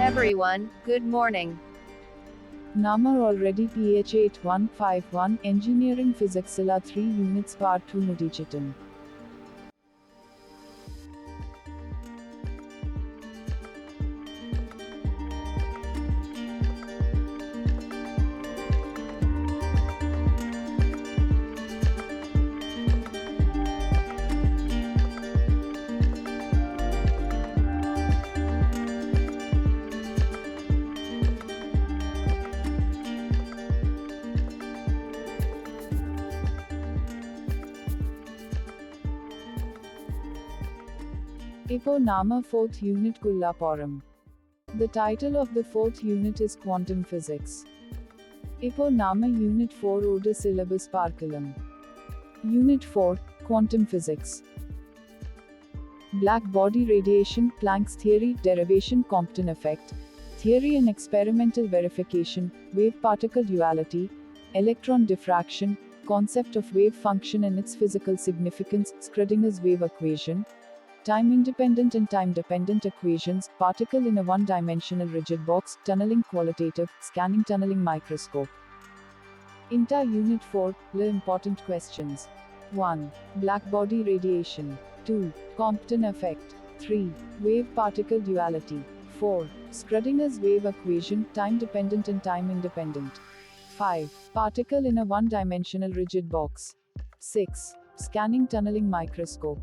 everyone, good morning. Namar already PH 8151 Engineering Physics Silla 3 Units Part 2 Mudichitan. Ipo Nama 4th Unit Kullapuram. The title of the 4th unit is Quantum Physics. Ipo Nama Unit 4 Order Syllabus Parkalam. Unit 4 Quantum Physics. Black body radiation, Planck's theory, derivation, Compton effect, theory and experimental verification, wave particle duality, electron diffraction, concept of wave function and its physical significance, Schrödinger's wave equation, time-independent and time-dependent equations, particle in a one-dimensional rigid box, tunneling qualitative, scanning tunneling microscope. INTA Unit 4, important questions. 1. Black body radiation. 2. Compton effect. 3. Wave particle duality. 4. Schrödinger's wave equation, time-dependent and time-independent. 5. Particle in a one-dimensional rigid box. 6. Scanning tunneling microscope.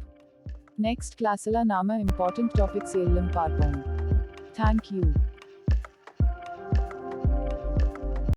Next classala Nama important topics Ellam Parpom. Thank you.